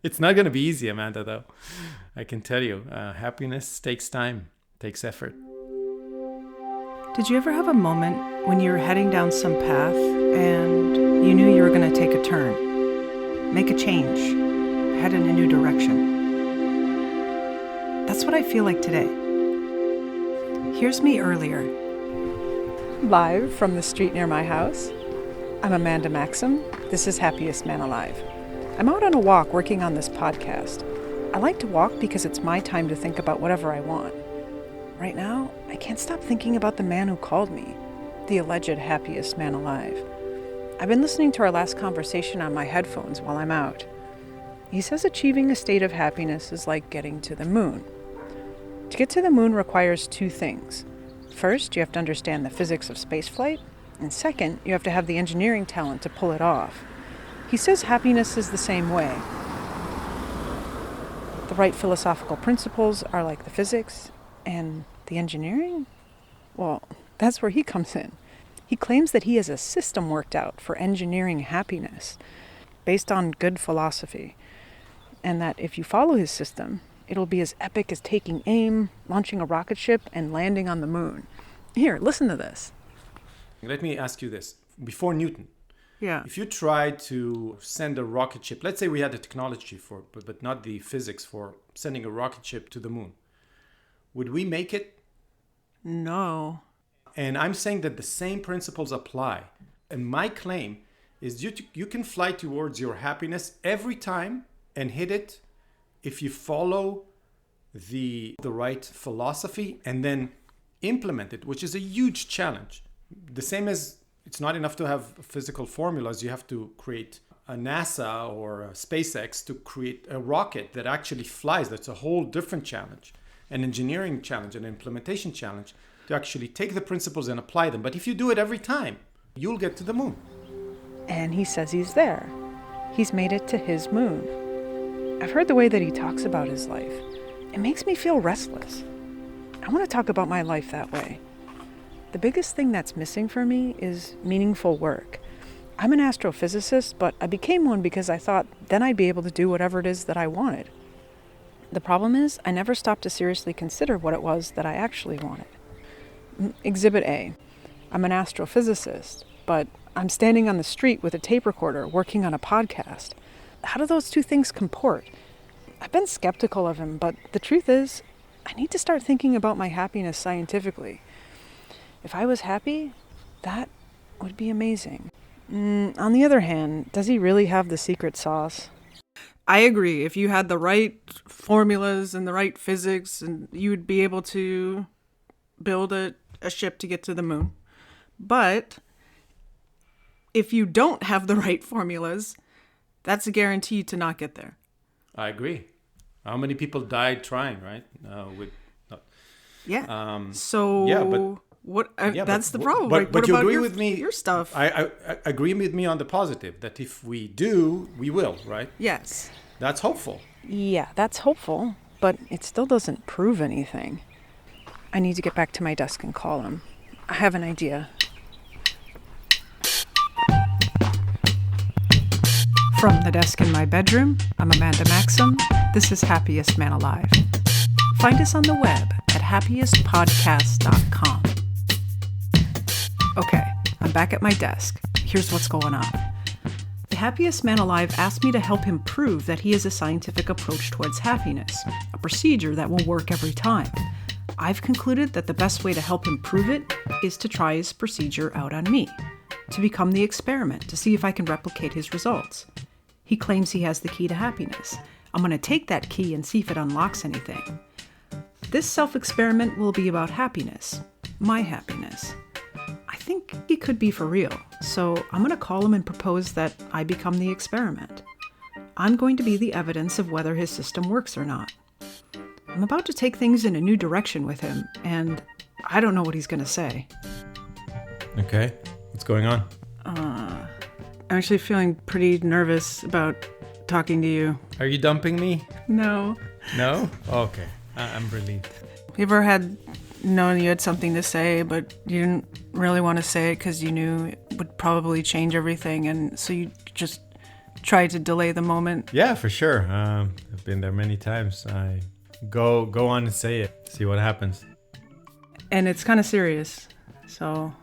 It's not going to be easy, Amanda, though. I can tell you, happiness takes time, takes effort. Did you ever have a moment when you were heading down some path and you knew you were going to take a turn, make a change, head in a new direction? That's what I feel like today. Here's me earlier. Live from the street near my house. I'm Amanda Maxim. This is Happiest Man Alive. I'm out on a walk working on this podcast. I like to walk because it's my time to think about whatever I want. Right now, I can't stop thinking about the man who called me, the alleged happiest man alive. I've been listening to our last conversation on my headphones while I'm out. He says achieving a state of happiness is like getting to the moon. To get to the moon requires two things. First, you have to understand the physics of spaceflight, and second, you have to have the engineering talent to pull it off. He says happiness is the same way. The right philosophical principles are like the physics, and the engineering? Well, that's where he comes in. He claims that he has a system worked out for engineering happiness based on good philosophy, and that if you follow his system, it'll be as epic as taking aim, launching a rocket ship, and landing on the moon. Here, listen to this. Let me ask you this. Before Newton, Yeah. if you tried to send a rocket ship, let's say we had the technology for, but not the physics for sending a rocket ship to the moon, would we make it? No. And I'm saying that the same principles apply. And my claim is you can fly towards your happiness every time and hit it if you follow the right philosophy and then implement it, which is a huge challenge. The same as it's not enough to have physical formulas. You have to create a NASA or a SpaceX to create a rocket that actually flies. That's a whole different challenge, an engineering challenge, an implementation challenge to actually take the principles and apply them. But if you do it every time, you'll get to the moon. And he says he's there. He's made it to his moon. I've heard the way that he talks about his life. It makes me feel restless. I want to talk about my life that way. The biggest thing that's missing for me is meaningful work. I'm an astrophysicist, but I became one because I thought then I'd be able to do whatever it is that I wanted. The problem is, I never stopped to seriously consider what it was that I actually wanted. Exhibit A. I'm an astrophysicist, but I'm standing on the street with a tape recorder working on a podcast. How do those two things comport? I've been skeptical of him, but the truth is, I need to start thinking about my happiness scientifically. If I was happy, that would be amazing. On the other hand, does he really have the secret sauce? I agree. If you had the right formulas and the right physics, and you would be able to build a ship to get to the moon. But if you don't have the right formulas, that's a guarantee to not get there. I agree. How many people died trying, right? Yeah. That's the problem. But what you about agree with me? Your stuff. I agree with me on the positive, that if we do, we will, right? Yes. That's hopeful. Yeah, that's hopeful, but it still doesn't prove anything. I need to get back to my desk and call him. I have an idea. From the desk in my bedroom, I'm Amanda Maxim. This is Happiest Man Alive. Find us on the web at happiestpodcast.com. Okay, I'm back at my desk. Here's what's going on. The Happiest Man Alive asked me to help him prove that he has a scientific approach towards happiness, a procedure that will work every time. I've concluded that the best way to help him prove it is to try his procedure out on me, to become the experiment, to see if I can replicate his results. He claims he has the key to happiness. I'm going to take that key and see if it unlocks anything. This self-experiment will be about happiness, my happiness. I think he could be for real, so I'm going to call him and propose that I become the experiment. I'm going to be the evidence of whether his system works or not. I'm about to take things in a new direction with him, and I don't know what he's going to say. Okay. What's going on? I'm actually feeling pretty nervous about talking to you. Are you dumping me? No. No? Okay. I'm relieved. You ever known you had something to say, but you didn't really want to say it because you knew it would probably change everything, and so you just try to delay the moment? Yeah, for sure. I've been there many times. I go on and say it, see what happens. And it's kind of serious. So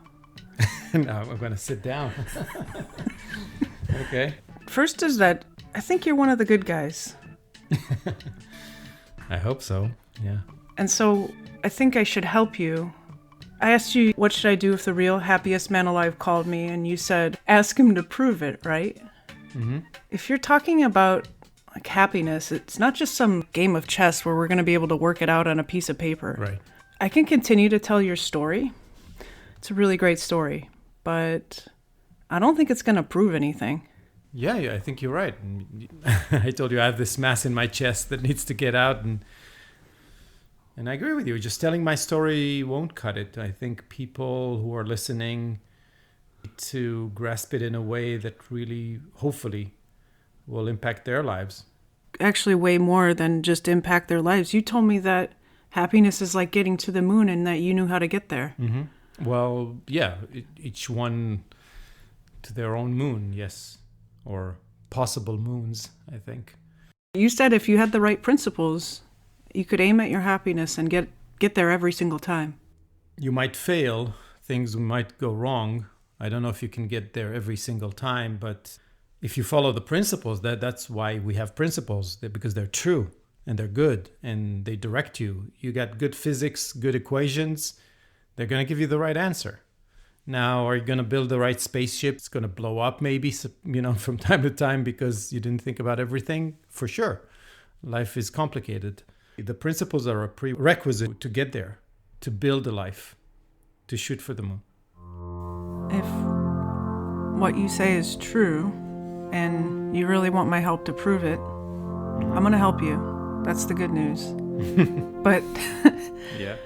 Now I'm gonna sit down. Okay. first is that I think you're one of the good guys. I hope so. Yeah. And so I think I should help you. I asked you, what should I do if the real happiest man alive called me? And you said, ask him to prove it, right? Mm-hmm. If you're talking about like happiness, it's not just some game of chess where we're going to be able to work it out on a piece of paper. Right. I can continue to tell your story. It's a really great story, but I don't think it's going to prove anything. Yeah, I think you're right. I told you I have this mass in my chest that needs to get out, and I agree with you. Just telling my story won't cut it. I think people who are listening need to grasp it in a way that really, hopefully, will impact their lives. Actually, way more than just impact their lives. You told me that happiness is like getting to the moon and that you knew how to get there. Mm-hmm. Well, yeah, each one to their own moon, yes. Or possible moons, I think. You said if you had the right principles, you could aim at your happiness and get there every single time. You might fail, things might go wrong. I don't know if you can get there every single time, but if you follow the principles, that's why we have principles, because they're true and they're good and they direct you. You got good physics, good equations, they're going to give you the right answer. Now, are you going to build the right spaceship? It's going to blow up maybe, from time to time because you didn't think about everything? For sure. Life is complicated. The principles are a prerequisite to get there, to build a life, to shoot for the moon. If what you say is true and you really want my help to prove it, I'm going to help you. That's the good news. But Yeah.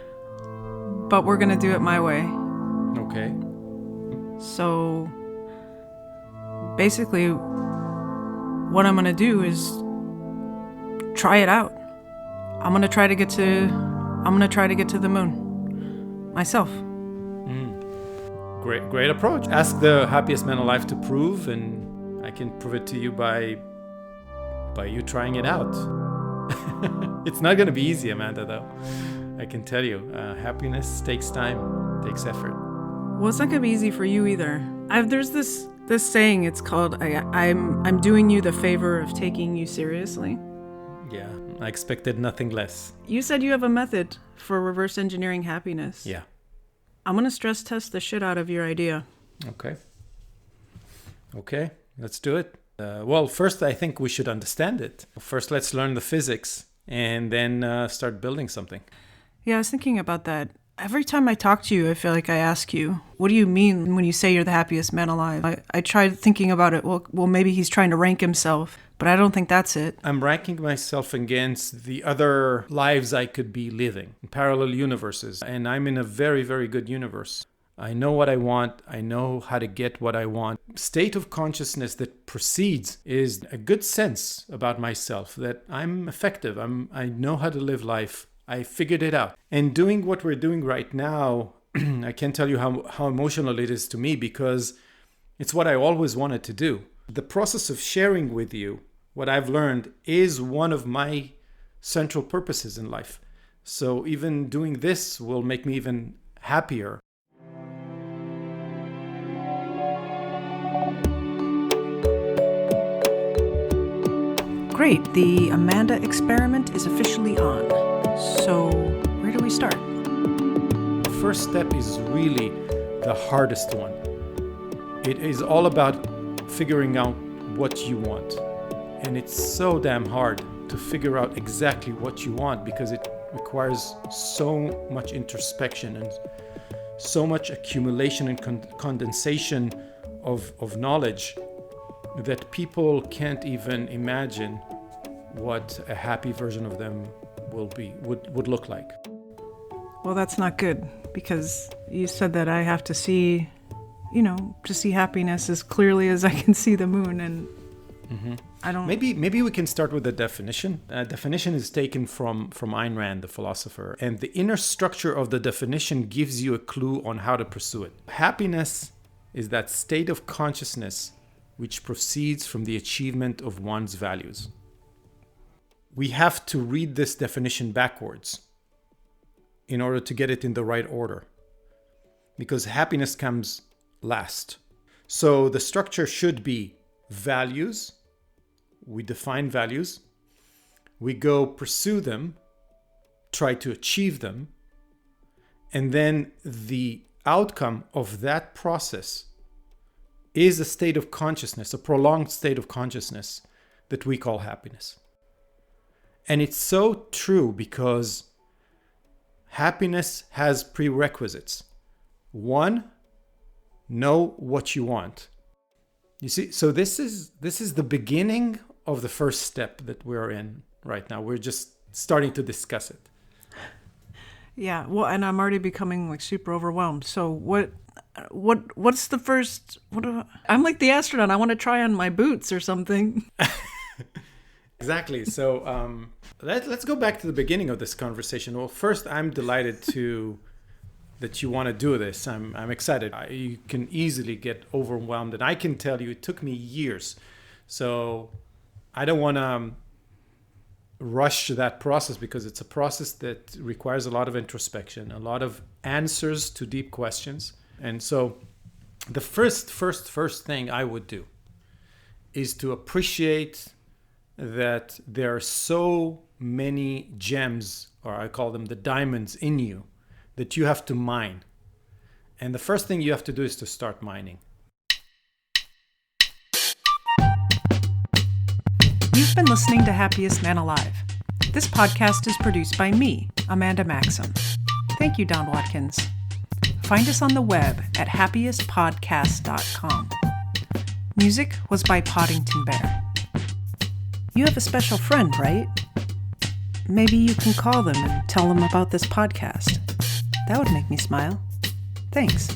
But we're going to do it my way. Okay. So basically what I'm going to do is try it out. I'm going to try to get to the moon myself. Great approach. Ask the happiest man alive to prove, and I can prove it to you by you trying it out. It's not going to be easy, Amanda, though. I can tell you, happiness takes time, takes effort. Well, it's not going to be easy for you either. There's this saying, it's called, I'm doing you the favor of taking you seriously. Yeah, I expected nothing less. You said you have a method for reverse engineering happiness. Yeah. I'm going to stress test the shit out of your idea. Okay, let's do it. Well, first, I think we should understand it. First, let's learn the physics and then start building something. Yeah, I was thinking about that. Every time I talk to you, I feel like I ask you, what do you mean when you say you're the happiest man alive? I tried thinking about it. Well, maybe he's trying to rank himself, but I don't think that's it. I'm ranking myself against the other lives I could be living, parallel universes, and I'm in a very, very good universe. I know what I want. I know how to get what I want. State of consciousness that precedes is a good sense about myself, that I'm effective. I know how to live life. I figured it out. And doing what we're doing right now, I can't tell you how emotional it is to me, because it's what I always wanted to do. The process of sharing with you what I've learned is one of my central purposes in life. So even doing this will make me even happier. Great, the Amanda experiment is officially on. So where do we start? The first step is really the hardest one. It is all about figuring out what you want. And it's so damn hard to figure out exactly what you want, because it requires so much introspection and so much accumulation and condensation of knowledge that people can't even imagine what a happy version of them would look like. Well, that's not good, because you said that I have to see happiness as clearly as I can see the moon, and I don't... Maybe we can start with the definition. Definition is taken from Ayn Rand, the philosopher, and the inner structure of the definition gives you a clue on how to pursue it. Happiness is that state of consciousness which proceeds from the achievement of one's values. We have to read this definition backwards in order to get it in the right order, because happiness comes last. So the structure should be values. We define values. We go pursue them, try to achieve them, and then the outcome of that process is a state of consciousness, a prolonged state of consciousness that we call happiness. And it's so true because happiness has prerequisites. One, know what you want. You see, so this is the beginning of the first step that we're in right now. We're just starting to discuss it. Yeah, well, and I'm already becoming like super overwhelmed. So what's the first? I'm like the astronaut. I want to try on my boots or something. Exactly. So let's go back to the beginning of this conversation. Well, first, I'm delighted that you want to do this. I'm excited. You can easily get overwhelmed, and I can tell you it took me years. So I don't want to rush that process because it's a process that requires a lot of introspection, a lot of answers to deep questions. And so the first thing I would do is to appreciate that there are so many gems, or I call them the diamonds in you, that you have to mine. And the first thing you have to do is to start mining. You've been listening to Happiest Man Alive. This podcast is produced by me, Amanda Maxim. Thank you, Don Watkins. Find us on the web at happiestpodcast.com. Music was by Poddington Bear. You have a special friend, right? Maybe you can call them and tell them about this podcast. That would make me smile. Thanks.